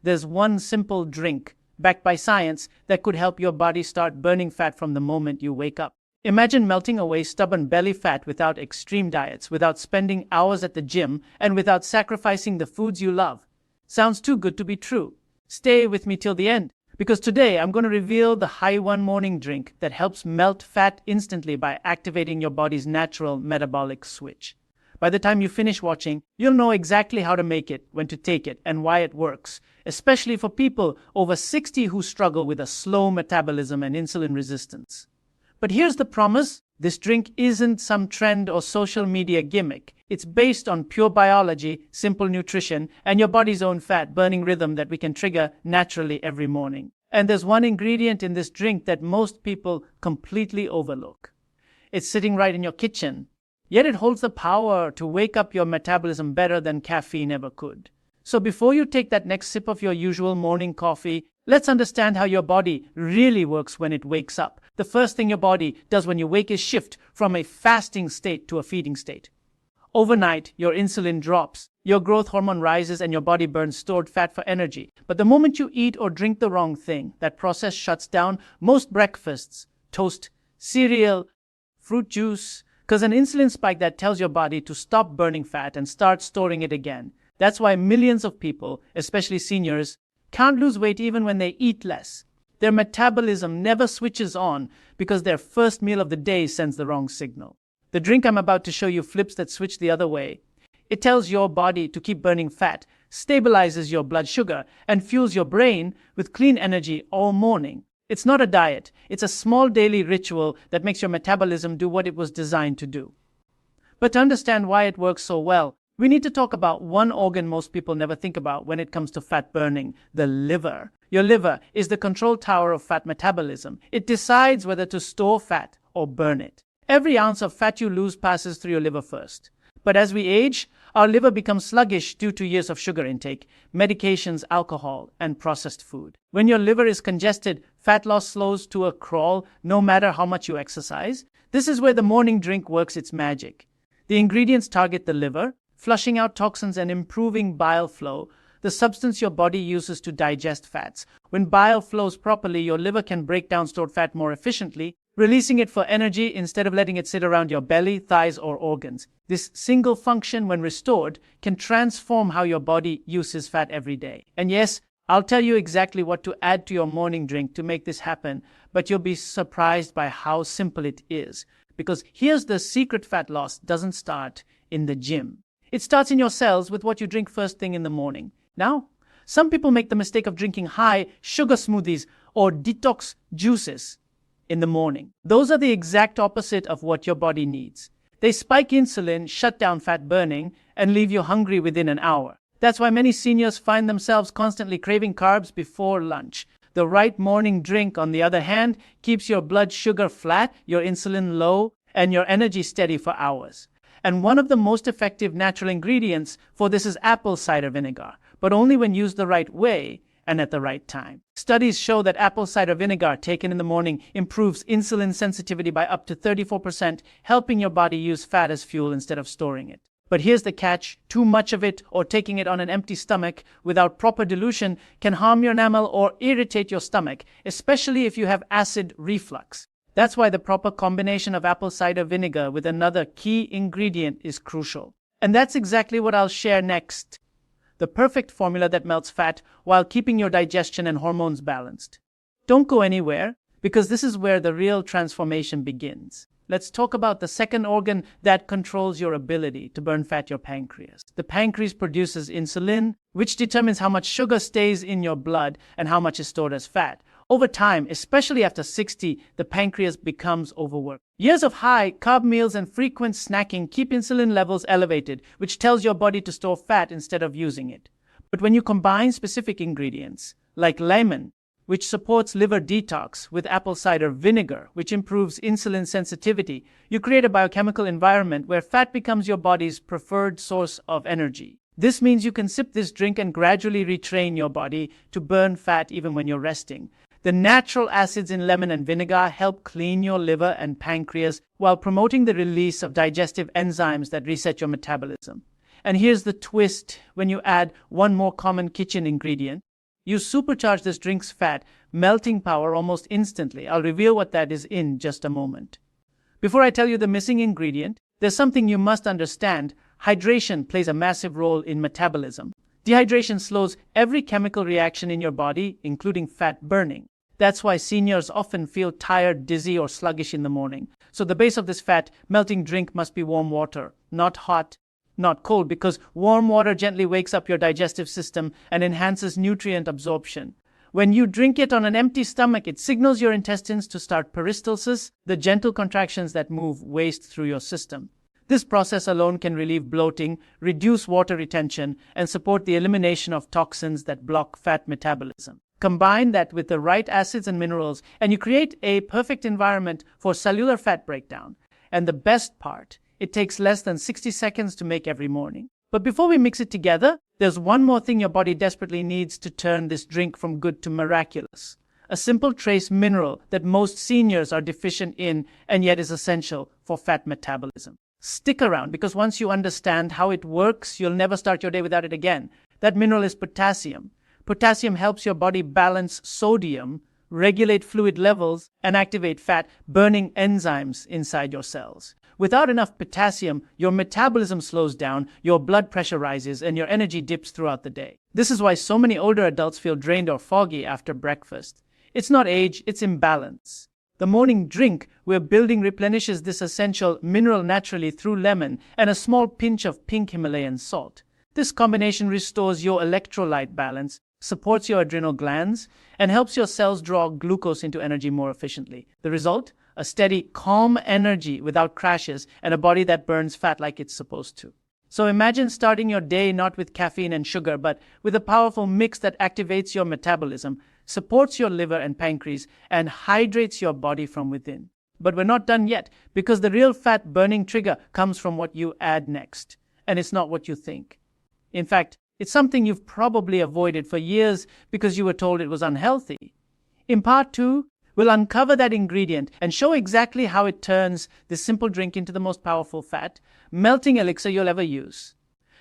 there's one simple drink, backed by science, that could help your body start burning fat from the moment you wake up. Imagine melting away stubborn belly fat without extreme diets, without spending hours at the gym, and without sacrificing the foods you love. Sounds too good to be true. Stay with me till the end, because today I'm going to reveal the high one morning drink that helps melt fat instantly by activating your body's natural metabolic switch. By the time you finish watching, you'll know exactly how to make it, when to take it, and why it works, especially for people over 60 who struggle with a slow metabolism and insulin resistance. But here's the promise. This drink isn't some trend or social media gimmick. It's based on pure biology, simple nutrition, and your body's own fat-burning rhythm that we can trigger naturally every morning. And there's one ingredient in this drink that most people completely overlook. It's sitting right in your kitchen, yet it holds the power to wake up your metabolism better than caffeine ever could. So before you take that next sip of your usual morning coffee, let's understand how your body really works when it wakes up. The first thing your body does when you wake is shift from a fasting state to a feeding state. Overnight, your insulin drops, your growth hormone rises, and your body burns stored fat for energy. But the moment you eat or drink the wrong thing, that process shuts down. Most breakfasts, toast, cereal, fruit juice, cause an insulin spike that tells your body to stop burning fat and start storing it again. That's why millions of people, especially seniors, can't lose weight even when they eat less. Their metabolism never switches on because their first meal of the day sends the wrong signal. The drink I'm about to show you flips that switch the other way. It tells your body to keep burning fat, stabilizes your blood sugar, and fuels your brain with clean energy all morning. It's not a diet. It's a small daily ritual that makes your metabolism do what it was designed to do. But to understand why it works so well, we need to talk about one organ most people never think about when it comes to fat burning: the liver. Your liver is the control tower of fat metabolism. It decides whether to store fat or burn it. Every ounce of fat you lose passes through your liver first. But as we age, our liver becomes sluggish due to years of sugar intake, medications, alcohol, and processed food. When your liver is congested, fat loss slows to a crawl no matter how much you exercise. This is where the morning drink works its magic. The ingredients target the liver, flushing out toxins and improving bile flow, the substance your body uses to digest fats. When bile flows properly, your liver can break down stored fat more efficiently, releasing it for energy instead of letting it sit around your belly, thighs, or organs. This single function, when restored, can transform how your body uses fat every day. And yes, I'll tell you exactly what to add to your morning drink to make this happen, but you'll be surprised by how simple it is. Because here's the secret: fat loss doesn't start in the gym. It starts in your cells with what you drink first thing in the morning. Now, some people make the mistake of drinking high sugar smoothies or detox juices in the morning. Those are the exact opposite of what your body needs. They spike insulin, shut down fat burning, and leave you hungry within an hour. That's why many seniors find themselves constantly craving carbs before lunch. The right morning drink, on the other hand, keeps your blood sugar flat, your insulin low, and your energy steady for hours. And one of the most effective natural ingredients for this is apple cider vinegar, but only when used the right way and at the right time. Studies show that apple cider vinegar taken in the morning improves insulin sensitivity by up to 34%, helping your body use fat as fuel instead of storing it. But here's the catch: too much of it, or taking it on an empty stomach without proper dilution, can harm your enamel or irritate your stomach, especially if you have acid reflux. That's why the proper combination of apple cider vinegar with another key ingredient is crucial. And that's exactly what I'll share next. The perfect formula that melts fat while keeping your digestion and hormones balanced. Don't go anywhere, because this is where the real transformation begins. Let's talk about the second organ that controls your ability to burn fat: your pancreas. The pancreas produces insulin, which determines how much sugar stays in your blood and how much is stored as fat. Over time, especially after 60, the pancreas becomes overworked. Years of high carb meals and frequent snacking keep insulin levels elevated, which tells your body to store fat instead of using it. But when you combine specific ingredients, like lemon, which supports liver detox, with apple cider vinegar, which improves insulin sensitivity, you create a biochemical environment where fat becomes your body's preferred source of energy. This means you can sip this drink and gradually retrain your body to burn fat even when you're resting. The natural acids in lemon and vinegar help clean your liver and pancreas while promoting the release of digestive enzymes that reset your metabolism. And here's the twist: when you add one more common kitchen ingredient, You supercharge this drink's fat melting power almost instantly. I'll reveal what that is in just a moment. Before I tell you the missing ingredient, there's something you must understand. Hydration plays a massive role in metabolism. Dehydration slows every chemical reaction in your body, including fat burning. That's why seniors often feel tired, dizzy, or sluggish in the morning. So the base of this fat melting drink must be warm water, not hot, not cold, because warm water gently wakes up your digestive system and enhances nutrient absorption. When you drink it on an empty stomach, it signals your intestines to start peristalsis, the gentle contractions that move waste through your system. This process alone can relieve bloating, reduce water retention, and support the elimination of toxins that block fat metabolism. Combine that with the right acids and minerals, and you create a perfect environment for cellular fat breakdown. And the best part, it takes less than 60 seconds to make every morning. But before we mix it together, there's one more thing your body desperately needs to turn this drink from good to miraculous. A simple trace mineral that most seniors are deficient in and yet is essential for fat metabolism. Stick around, because once you understand how it works, you'll never start your day without it again. That mineral is potassium. Potassium helps your body balance sodium, regulate fluid levels, and activate fat-burning enzymes inside your cells. Without enough potassium, your metabolism slows down, your blood pressure rises, and your energy dips throughout the day. This is why so many older adults feel drained or foggy after breakfast. It's not age, it's imbalance. The morning drink we're building replenishes this essential mineral naturally through lemon and a small pinch of pink Himalayan salt. This combination restores your electrolyte balance, supports your adrenal glands, and helps your cells draw glucose into energy more efficiently. The result? A steady, calm energy without crashes and a body that burns fat like it's supposed to. So imagine starting your day not with caffeine and sugar, but with a powerful mix that activates your metabolism, supports your liver and pancreas, and hydrates your body from within. But we're not done yet, because the real fat-burning trigger comes from what you add next, and it's not what you think. In fact, it's something you've probably avoided for years because you were told it was unhealthy. In part 2, we'll uncover that ingredient and show exactly how it turns this simple drink into the most powerful fat melting elixir you'll ever use.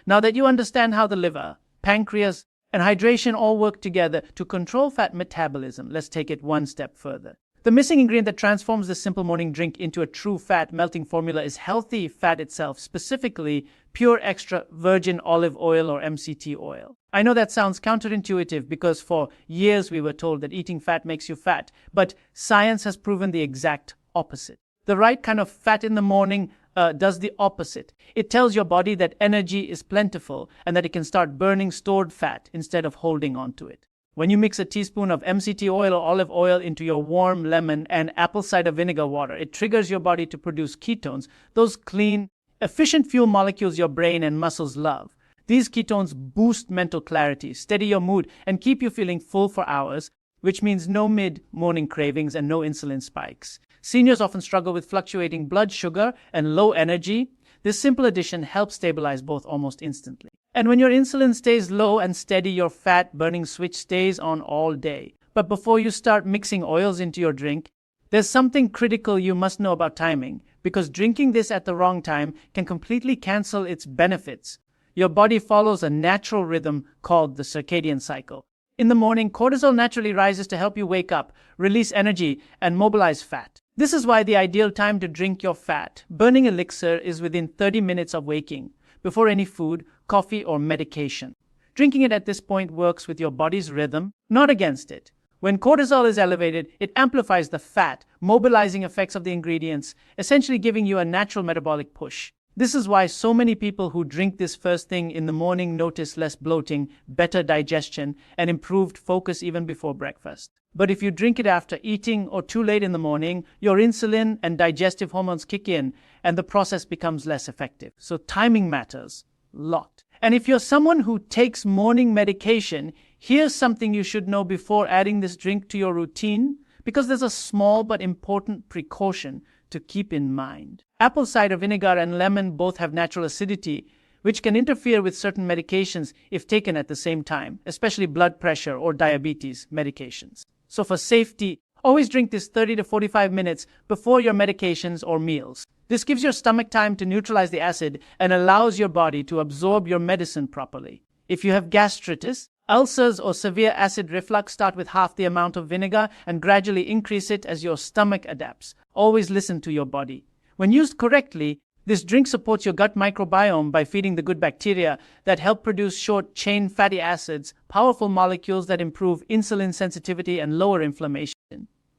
Now that you understand how the liver, pancreas, and hydration all work together to control fat metabolism, let's take it one step further. The missing ingredient that transforms this simple morning drink into a true fat melting formula is healthy fat itself, specifically pure extra virgin olive oil or MCT oil. I know that sounds counterintuitive because for years we were told that eating fat makes you fat, but science has proven the exact opposite. The right kind of fat in the morning does the opposite. It tells your body that energy is plentiful and that it can start burning stored fat instead of holding on to it. When you mix a teaspoon of MCT oil or olive oil into your warm lemon and apple cider vinegar water, it triggers your body to produce ketones, those clean, efficient fuel molecules your brain and muscles love. These ketones boost mental clarity, steady your mood, and keep you feeling full for hours, which means no mid-morning cravings and no insulin spikes. Seniors often struggle with fluctuating blood sugar and low energy. This simple addition helps stabilize both almost instantly. And when your insulin stays low and steady, your fat-burning switch stays on all day. But before you start mixing oils into your drink, there's something critical you must know about timing, because drinking this at the wrong time can completely cancel its benefits. Your body follows a natural rhythm called the circadian cycle. In the morning, cortisol naturally rises to help you wake up, release energy, and mobilize fat. This is why the ideal time to drink your fat-burning elixir is within 30 minutes of waking, before any food, coffee, or medication. Drinking it at this point works with your body's rhythm, not against it. When cortisol is elevated, it amplifies the fat, mobilizing effects of the ingredients, essentially giving you a natural metabolic push. This is why so many people who drink this first thing in the morning notice less bloating, better digestion, and improved focus even before breakfast. But if you drink it after eating or too late in the morning, your insulin and digestive hormones kick in, and the process becomes less effective. So timing matters a lot. And if you're someone who takes morning medication, here's something you should know before adding this drink to your routine, because there's a small but important precaution to keep in mind. Apple cider vinegar and lemon both have natural acidity, which can interfere with certain medications if taken at the same time, especially blood pressure or diabetes medications. So for safety, always drink this 30 to 45 minutes before your medications or meals. This gives your stomach time to neutralize the acid and allows your body to absorb your medicine properly. If you have gastritis, Ulcers or severe acid reflux start with half the amount of vinegar and gradually increase it as your stomach adapts. Always listen to your body. When used correctly, this drink supports your gut microbiome by feeding the good bacteria that help produce short-chain fatty acids, powerful molecules that improve insulin sensitivity and lower inflammation.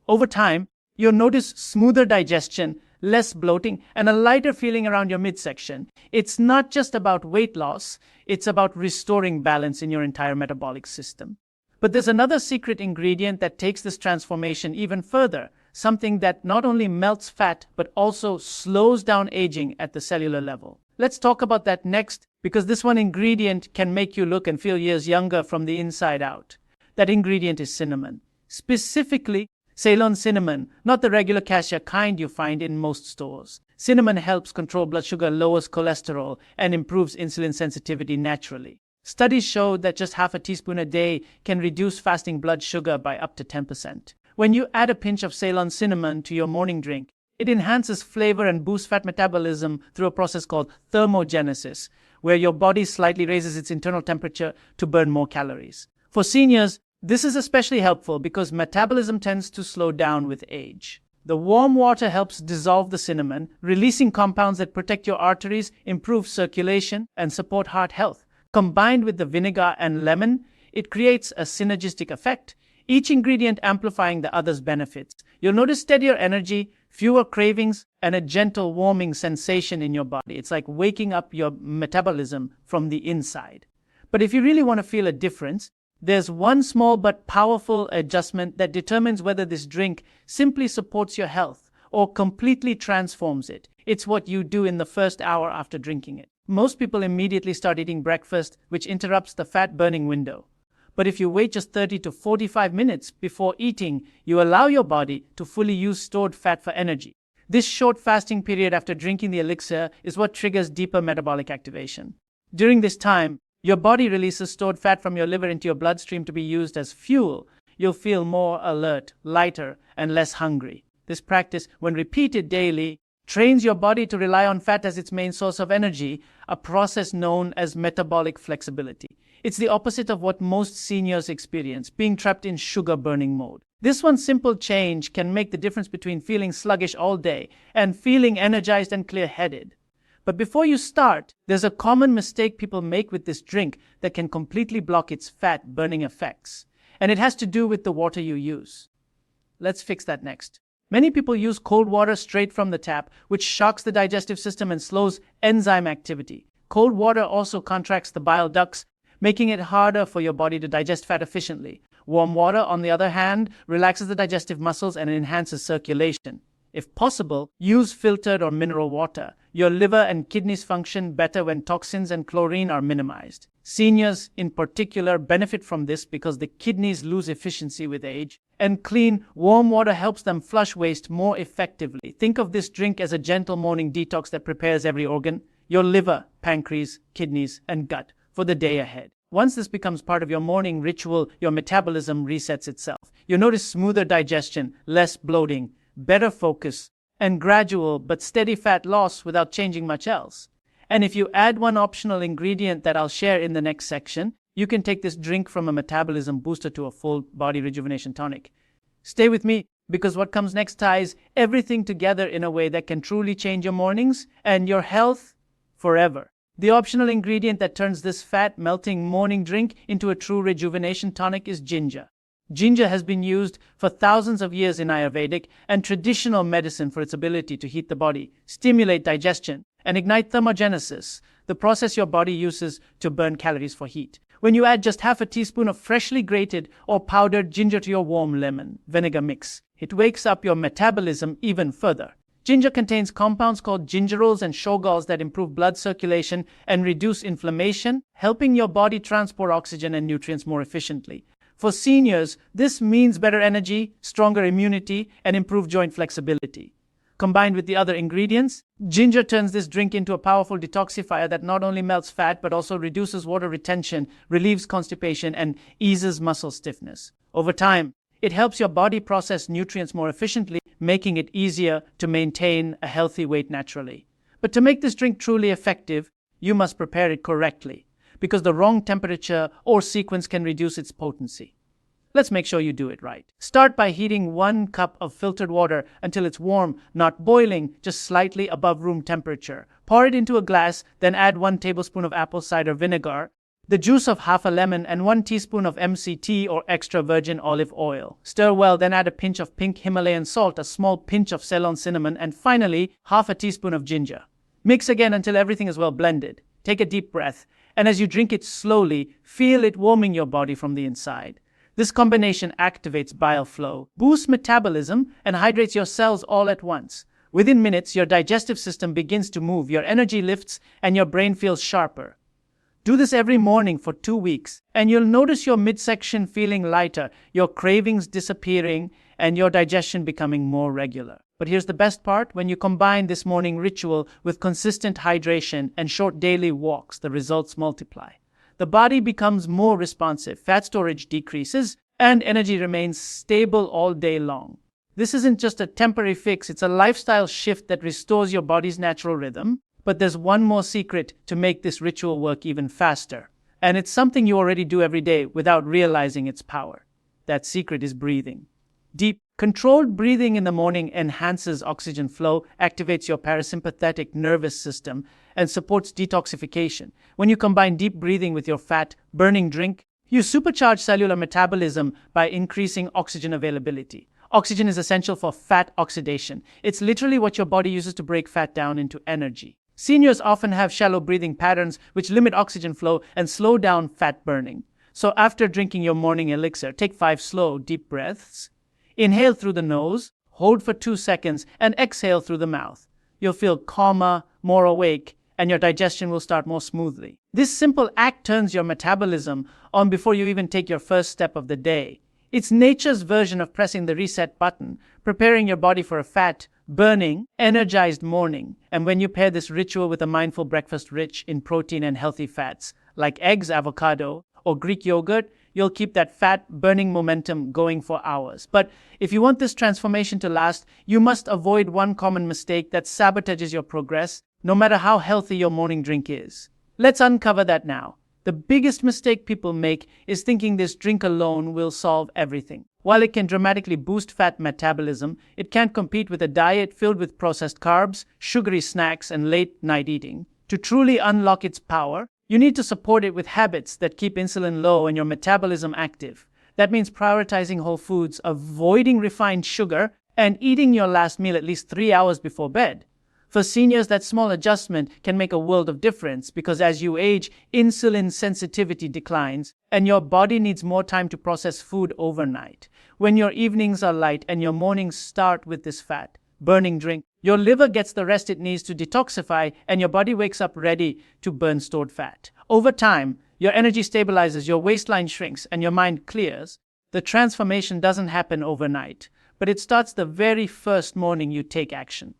Over time, you'll notice smoother digestion, less bloating, and a lighter feeling around your midsection. It's not just about weight loss, it's about restoring balance in your entire metabolic system. But there's another secret ingredient that takes this transformation even further, something that not only melts fat, but also slows down aging at the cellular level. Let's talk about that next, because this one ingredient can make you look and feel years younger from the inside out. That ingredient is cinnamon. Specifically, Ceylon cinnamon, not the regular cassia kind you find in most stores. Cinnamon helps control blood sugar, lowers cholesterol, and improves insulin sensitivity naturally. Studies show that just half a teaspoon a day can reduce fasting blood sugar by up to 10%. When you add a pinch of Ceylon cinnamon to your morning drink, it enhances flavor and boosts fat metabolism through a process called thermogenesis, where your body slightly raises its internal temperature to burn more calories. For seniors, this is especially helpful because metabolism tends to slow down with age. The warm water helps dissolve the cinnamon, releasing compounds that protect your arteries, improve circulation, and support heart health. Combined with the vinegar and lemon, it creates a synergistic effect, each ingredient amplifying the other's benefits. You'll notice steadier energy, fewer cravings, and a gentle warming sensation in your body. It's like waking up your metabolism from the inside. But if you really want to feel a difference, there's one small but powerful adjustment that determines whether this drink simply supports your health or completely transforms it. It's what you do in the first hour after drinking it. Most people immediately start eating breakfast, which interrupts the fat-burning window. But if you wait just 30 to 45 minutes before eating, you allow your body to fully use stored fat for energy. This short fasting period after drinking the elixir is what triggers deeper metabolic activation. During this time, your body releases stored fat from your liver into your bloodstream to be used as fuel. You'll feel more alert, lighter, and less hungry. This practice, when repeated daily, trains your body to rely on fat as its main source of energy, a process known as metabolic flexibility. It's the opposite of what most seniors experience, being trapped in sugar-burning mode. This one simple change can make the difference between feeling sluggish all day and feeling energized and clear-headed. But before you start, there's a common mistake people make with this drink that can completely block its fat-burning effects. And it has to do with the water you use. Let's fix that next. Many people use cold water straight from the tap, which shocks the digestive system and slows enzyme activity. Cold water also contracts the bile ducts, making it harder for your body to digest fat efficiently. Warm water, on the other hand, relaxes the digestive muscles and enhances circulation. If possible, use filtered or mineral water. Your liver and kidneys function better when toxins and chlorine are minimized. Seniors, in particular, benefit from this because the kidneys lose efficiency with age, and clean, warm water helps them flush waste more effectively. Think of this drink as a gentle morning detox that prepares every organ, your liver, pancreas, kidneys, and gut, for the day ahead. Once this becomes part of your morning ritual, your metabolism resets itself. You'll notice smoother digestion, less bloating, better focus, and gradual but steady fat loss without changing much else. And if you add one optional ingredient that I'll share in the next section, you can take this drink from a metabolism booster to a full body rejuvenation tonic. Stay with me, because what comes next ties everything together in a way that can truly change your mornings and your health forever. The optional ingredient that turns this fat-melting morning drink into a true rejuvenation tonic is ginger. Ginger has been used for thousands of years in Ayurvedic and traditional medicine for its ability to heat the body, stimulate digestion, and ignite thermogenesis, the process your body uses to burn calories for heat. When you add just half a teaspoon of freshly grated or powdered ginger to your warm lemon vinegar mix, it wakes up your metabolism even further. Ginger contains compounds called gingerols and shogols that improve blood circulation and reduce inflammation, helping your body transport oxygen and nutrients more efficiently. For seniors, this means better energy, stronger immunity, and improved joint flexibility. Combined with the other ingredients, ginger turns this drink into a powerful detoxifier that not only melts fat but also reduces water retention, relieves constipation, and eases muscle stiffness. Over time, it helps your body process nutrients more efficiently, making it easier to maintain a healthy weight naturally. But to make this drink truly effective, you must prepare it correctly. because the wrong temperature or sequence can reduce its potency. Let's make sure you do it right. Start by heating 1 cup of filtered water until it's warm, not boiling, just slightly above room temperature. Pour it into a glass, then add 1 tablespoon of apple cider vinegar, the juice of half a lemon, and 1 teaspoon of MCT or extra virgin olive oil. Stir well, then add a pinch of pink Himalayan salt, a small pinch of Ceylon cinnamon, and finally, half a teaspoon of ginger. Mix again until everything is well blended. Take a deep breath, and as you drink it slowly, feel it warming your body from the inside. This combination activates bile flow, boosts metabolism, and hydrates your cells all at once. Within minutes, your digestive system begins to move, your energy lifts, and your brain feels sharper. Do this every morning for 2 weeks, and you'll notice your midsection feeling lighter, your cravings disappearing, and your digestion becoming more regular. But here's the best part: when you combine this morning ritual with consistent hydration and short daily walks, the results multiply. The body becomes more responsive, fat storage decreases, and energy remains stable all day long. This isn't just a temporary fix, it's a lifestyle shift that restores your body's natural rhythm. But there's one more secret to make this ritual work even faster. And it's something you already do every day without realizing its power. That secret is breathing. Deep, controlled breathing in the morning enhances oxygen flow, activates your parasympathetic nervous system, and supports detoxification. When you combine deep breathing with your fat-burning drink, you supercharge cellular metabolism by increasing oxygen availability. Oxygen is essential for fat oxidation. It's literally what your body uses to break fat down into energy. Seniors often have shallow breathing patterns which limit oxygen flow and slow down fat burning. So after drinking your morning elixir, take 5 slow, deep breaths. Inhale through the nose, hold for 2 seconds, and exhale through the mouth. You'll feel calmer, more awake, and your digestion will start more smoothly. This simple act turns your metabolism on before you even take your first step of the day. It's nature's version of pressing the reset button, preparing your body for a fat-burning, energized morning. And when you pair this ritual with a mindful breakfast rich in protein and healthy fats, like eggs, avocado, or Greek yogurt, you'll keep that fat-burning momentum going for hours. But if you want this transformation to last, you must avoid one common mistake that sabotages your progress, no matter how healthy your morning drink is. Let's uncover that now. The biggest mistake people make is thinking this drink alone will solve everything. While it can dramatically boost fat metabolism, it can't compete with a diet filled with processed carbs, sugary snacks, and late-night eating. To truly unlock its power, you need to support it with habits that keep insulin low and your metabolism active. That means prioritizing whole foods, avoiding refined sugar, and eating your last meal at least 3 hours before bed. For seniors, that small adjustment can make a world of difference because as you age, insulin sensitivity declines and your body needs more time to process food overnight. When your evenings are light and your mornings start with this fat-burning drink, your liver gets the rest it needs to detoxify and your body wakes up ready to burn stored fat. Over time, your energy stabilizes, your waistline shrinks, and your mind clears. The transformation doesn't happen overnight, but it starts the very first morning you take action.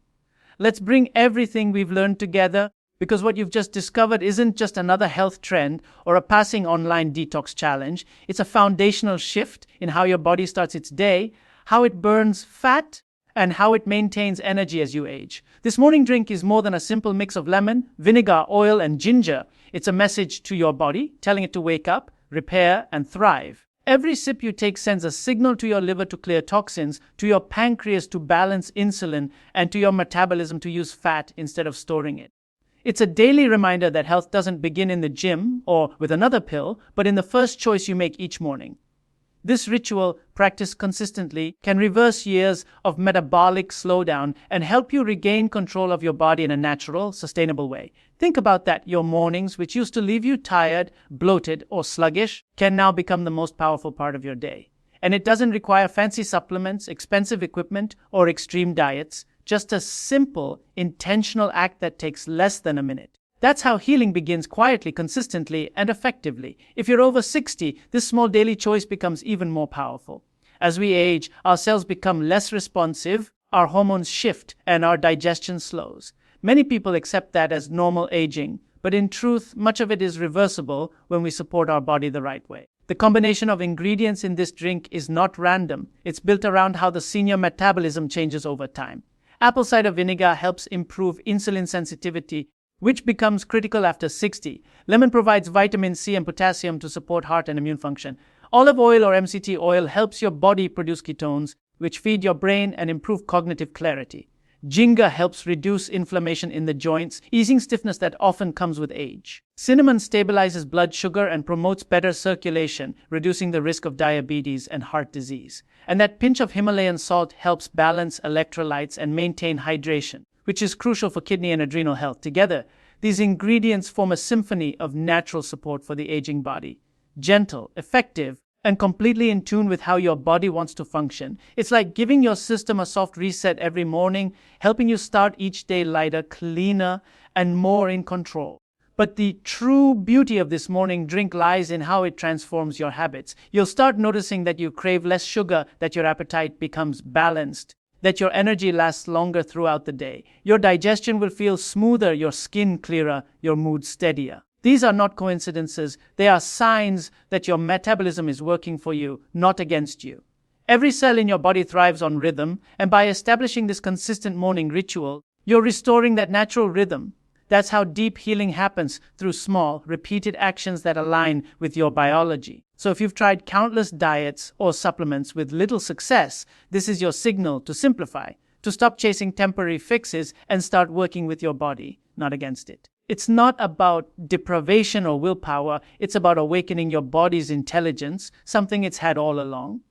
Let's bring everything we've learned together, because what you've just discovered isn't just another health trend or a passing online detox challenge. It's a foundational shift in how your body starts its day, how it burns fat, and how it maintains energy as you age. This morning drink is more than a simple mix of lemon, vinegar, oil, and ginger. It's a message to your body, telling it to wake up, repair, and thrive. Every sip you take sends a signal to your liver to clear toxins, to your pancreas to balance insulin, and to your metabolism to use fat instead of storing it. It's a daily reminder that health doesn't begin in the gym or with another pill, but in the first choice you make each morning. This ritual, practiced consistently, can reverse years of metabolic slowdown and help you regain control of your body in a natural, sustainable way. Think about that. Your mornings, which used to leave you tired, bloated, or sluggish, can now become the most powerful part of your day. And it doesn't require fancy supplements, expensive equipment, or extreme diets, just a simple, intentional act that takes less than a minute. That's how healing begins, quietly, consistently, and effectively. If you're over 60, this small daily choice becomes even more powerful. As we age, our cells become less responsive, our hormones shift, and our digestion slows. Many people accept that as normal aging, but in truth, much of it is reversible when we support our body the right way. The combination of ingredients in this drink is not random. It's built around how the senior metabolism changes over time. Apple cider vinegar helps improve insulin sensitivity, which becomes critical after 60. Lemon provides vitamin C and potassium to support heart and immune function. Olive oil or MCT oil helps your body produce ketones, which feed your brain and improve cognitive clarity. Ginger helps reduce inflammation in the joints, easing stiffness that often comes with age. Cinnamon stabilizes blood sugar and promotes better circulation, reducing the risk of diabetes and heart disease. And that pinch of Himalayan salt helps balance electrolytes and maintain hydration, which is crucial for kidney and adrenal health. Together, these ingredients form a symphony of natural support for the aging body. Gentle, effective, and completely in tune with how your body wants to function. It's like giving your system a soft reset every morning, helping you start each day lighter, cleaner, and more in control. But the true beauty of this morning drink lies in how it transforms your habits. You'll start noticing that you crave less sugar, that your appetite becomes balanced, that your energy lasts longer throughout the day. Your digestion will feel smoother, your skin clearer, your mood steadier. These are not coincidences. They are signs that your metabolism is working for you, not against you. Every cell in your body thrives on rhythm, and by establishing this consistent morning ritual, you're restoring that natural rhythm. That's how deep healing happens, through small, repeated actions that align with your biology. So if you've tried countless diets or supplements with little success, this is your signal to simplify, to stop chasing temporary fixes and start working with your body, not against it. It's not about deprivation or willpower, it's about awakening your body's intelligence, something it's had all along.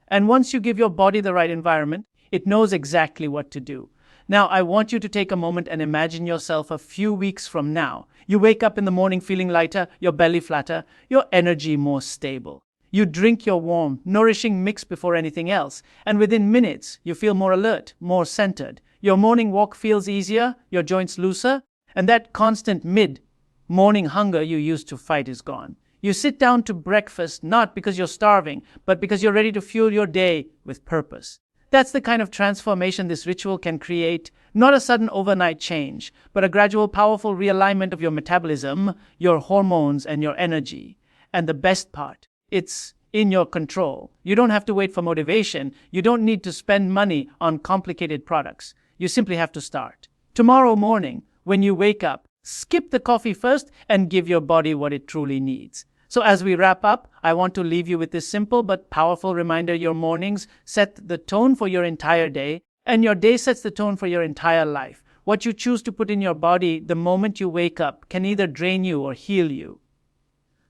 And once you give your body the right environment, it knows exactly what to do. Now, I want you to take a moment and imagine yourself a few weeks from now. You wake up in the morning feeling lighter, your belly flatter, your energy more stable. You drink your warm, nourishing mix before anything else, and within minutes, you feel more alert, more centered. Your morning walk feels easier, your joints looser, and that constant mid-morning hunger you used to fight is gone. You sit down to breakfast not because you're starving, but because you're ready to fuel your day with purpose. That's the kind of transformation this ritual can create, not a sudden overnight change, but a gradual, powerful realignment of your metabolism, your hormones, and your energy. And the best part, it's in your control. You don't have to wait for motivation. You don't need to spend money on complicated products. You simply have to start. Tomorrow morning, when you wake up, skip the coffee first and give your body what it truly needs. So as we wrap up, I want to leave you with this simple but powerful reminder: your mornings set the tone for your entire day, and your day sets the tone for your entire life. What you choose to put in your body the moment you wake up can either drain you or heal you.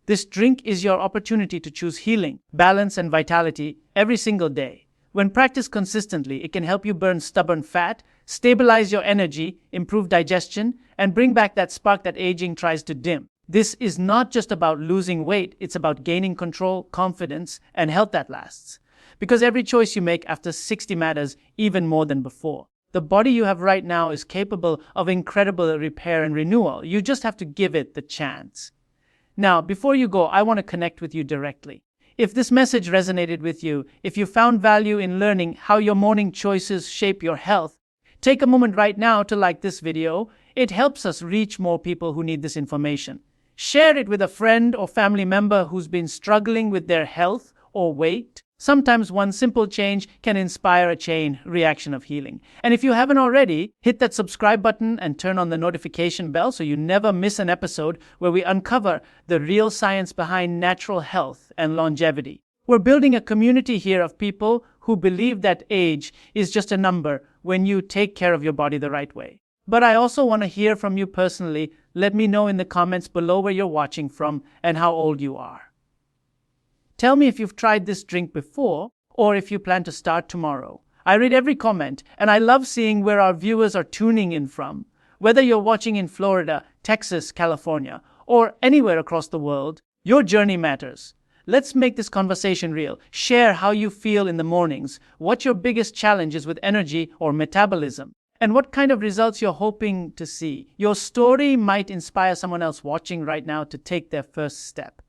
This drink is your opportunity to choose healing, balance, and vitality every single day. When practiced consistently, it can help you burn stubborn fat, stabilize your energy, improve digestion, and bring back that spark that aging tries to dim. This is not just about losing weight, it's about gaining control, confidence, and health that lasts. Because every choice you make after 60 matters even more than before. The body you have right now is capable of incredible repair and renewal. You just have to give it the chance. Now, before you go, I want to connect with you directly. If this message resonated with you, if you found value in learning how your morning choices shape your health, take a moment right now to like this video. It helps us reach more people who need this information. Share it with a friend or family member who's been struggling with their health or weight. Sometimes one simple change can inspire a chain reaction of healing. And if you haven't already, hit that subscribe button and turn on the notification bell so you never miss an episode where we uncover the real science behind natural health and longevity. We're building a community here of people who believe that age is just a number when you take care of your body the right way. But I also want to hear from you personally. Let me know in the comments below where you're watching from and how old you are. Tell me if you've tried this drink before or if you plan to start tomorrow. I read every comment, and I love seeing where our viewers are tuning in from. Whether you're watching in Florida, Texas, California, or anywhere across the world, your journey matters. Let's make this conversation real. Share how you feel in the mornings, what your biggest challenge is with energy or metabolism, and what kind of results you're hoping to see. Your story might inspire someone else watching right now to take their first step.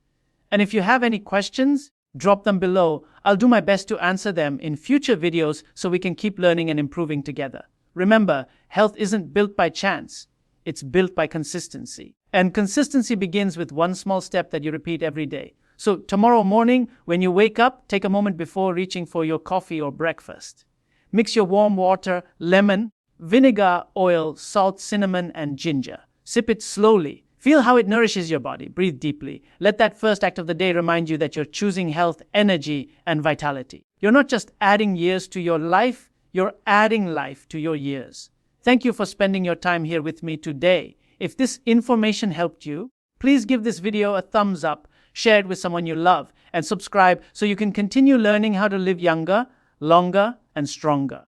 And if you have any questions, drop them below. I'll do my best to answer them in future videos so we can keep learning and improving together. Remember, health isn't built by chance. It's built by consistency. And consistency begins with one small step that you repeat every day. So tomorrow morning, when you wake up, take a moment before reaching for your coffee or breakfast. Mix your warm water, lemon, vinegar, oil, salt, cinnamon, and ginger. Sip it slowly. Feel how it nourishes your body. Breathe deeply. Let that first act of the day remind you that you're choosing health, energy, and vitality. You're not just adding years to your life, you're adding life to your years. Thank you for spending your time here with me today. If this information helped you, please give this video a thumbs up, share it with someone you love, and subscribe so you can continue learning how to live younger, longer, and stronger.